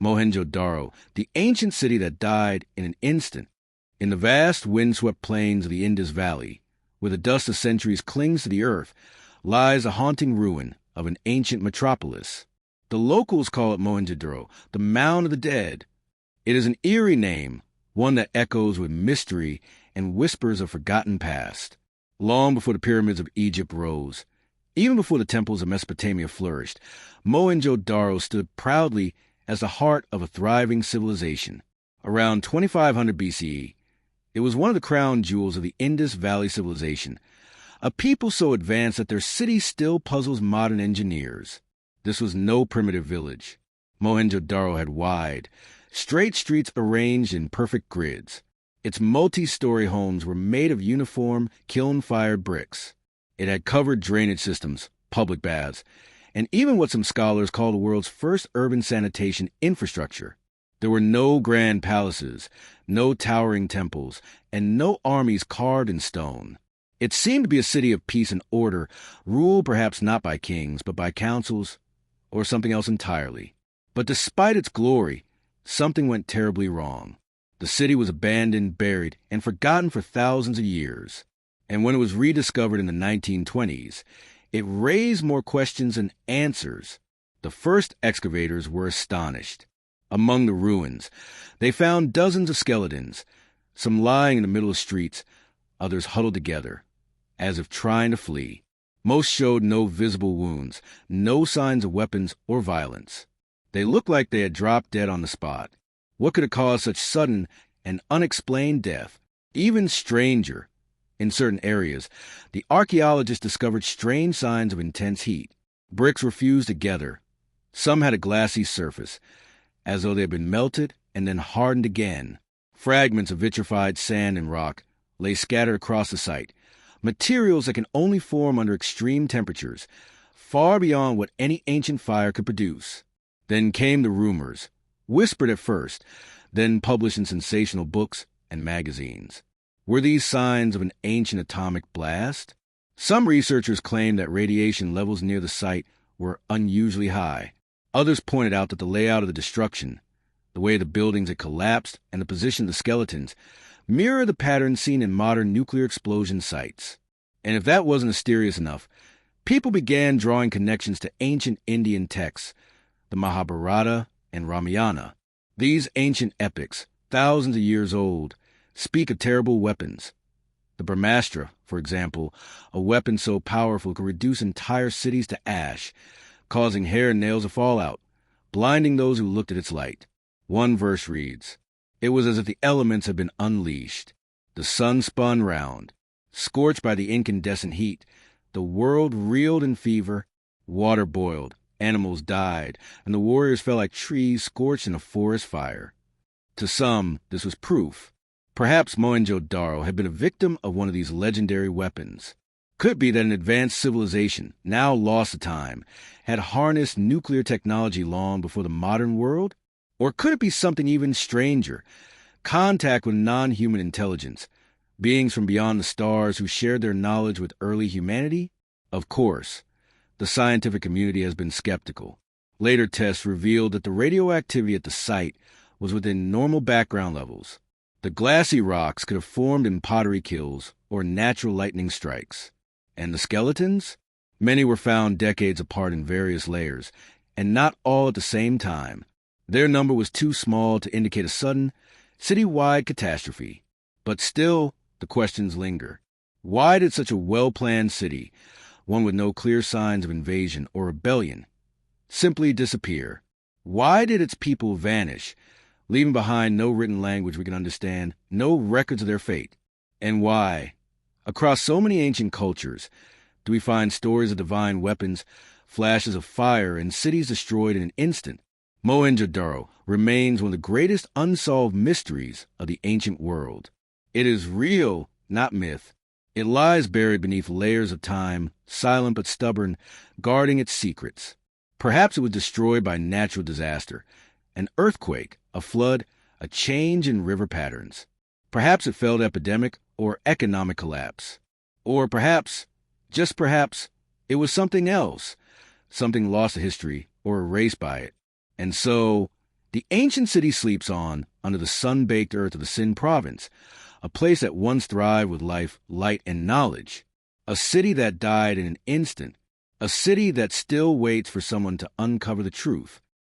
Mohenjo-Daro, the ancient city that died in an instant. In the vast, windswept plains of the Indus Valley, where the dust of centuries clings to the earth, lies a haunting ruin of an ancient metropolis. The locals call it Mohenjo-Daro, the Mound of the Dead. It is an eerie name, one that echoes with mystery and whispers of forgotten past. Long before the pyramids of Egypt rose, even before the temples of Mesopotamia flourished, Mohenjo-Daro stood proudly as the heart of a thriving civilization. Around 2500 BCE, it was one of the crown jewels of the Indus Valley civilization, a people so advanced that their city still puzzles modern engineers. This was no primitive village. Mohenjo-Daro had wide, straight streets arranged in perfect grids. Its multi-story homes were made of uniform, kiln-fired bricks. It had covered drainage systems, public baths, and even what some scholars call the world's first urban sanitation infrastructure. There were no grand palaces, no towering temples, and no armies carved in stone. It seemed to be a city of peace and order, ruled perhaps not by kings, but by councils, or something else entirely. But despite its glory, something went terribly wrong. The city was abandoned, buried, and forgotten for thousands of years. And when it was rediscovered in the 1920s, it raised more questions than answers. The first excavators were astonished. Among the ruins, they found dozens of skeletons, some lying in the middle of streets, others huddled together, as if trying to flee. Most showed no visible wounds, no signs of weapons or violence. They looked like they had dropped dead on the spot. What could have caused such sudden and unexplained death? Even stranger, in certain areas, the archaeologists discovered strange signs of intense heat. Bricks were fused together. Some had a glassy surface, as though they had been melted and then hardened again. Fragments of vitrified sand and rock lay scattered across the site, materials that can only form under extreme temperatures, far beyond what any ancient fire could produce. Then came the rumors, whispered at first, then published in sensational books and magazines. Were these signs of an ancient atomic blast? Some researchers claimed that radiation levels near the site were unusually high. Others pointed out that the layout of the destruction, the way the buildings had collapsed, and the position of the skeletons mirror the patterns seen in modern nuclear explosion sites. And if that wasn't mysterious enough, people began drawing connections to ancient Indian texts, the Mahabharata and Ramayana. These ancient epics, thousands of years old, speak of terrible weapons. The Brahmastra, for example, a weapon so powerful it could reduce entire cities to ash, causing hair and nails to fall out, blinding those who looked at its light. One verse reads, "It was as if the elements had been unleashed. The sun spun round. Scorched by the incandescent heat, the world reeled in fever, water boiled, animals died, and the warriors fell like trees scorched in a forest fire." To some, this was proof. Perhaps Mohenjo-Daro had been a victim of one of these legendary weapons. Could it be that an advanced civilization, now lost to time, had harnessed nuclear technology long before the modern world? Or could it be something even stranger, contact with non-human intelligence, beings from beyond the stars who shared their knowledge with early humanity? Of course, the scientific community has been skeptical. Later tests revealed that the radioactivity at the site was within normal background levels. The glassy rocks could have formed in pottery kilns or natural lightning strikes. And the skeletons? Many were found decades apart in various layers, and not all at the same time. Their number was too small to indicate a sudden, city-wide catastrophe. But still, the questions linger. Why did such a well-planned city, one with no clear signs of invasion or rebellion, simply disappear? Why did its people vanish, leaving behind no written language we can understand, no records of their fate? And why, across so many ancient cultures, do we find stories of divine weapons, flashes of fire, and cities destroyed in an instant? Mohenjo-Daro remains one of the greatest unsolved mysteries of the ancient world. It is real, not myth. It lies buried beneath layers of time, silent but stubborn, guarding its secrets. Perhaps it was destroyed by natural disaster, an earthquake, a flood, a change in river patterns. Perhaps it fell to epidemic or economic collapse. Or perhaps, just perhaps, it was something else, something lost to history or erased by it. And so, The ancient city sleeps on under the sun-baked earth of the Sind province, a place that once thrived with life, light, and knowledge. A city that died in an instant. A city that still waits for someone to uncover the truth.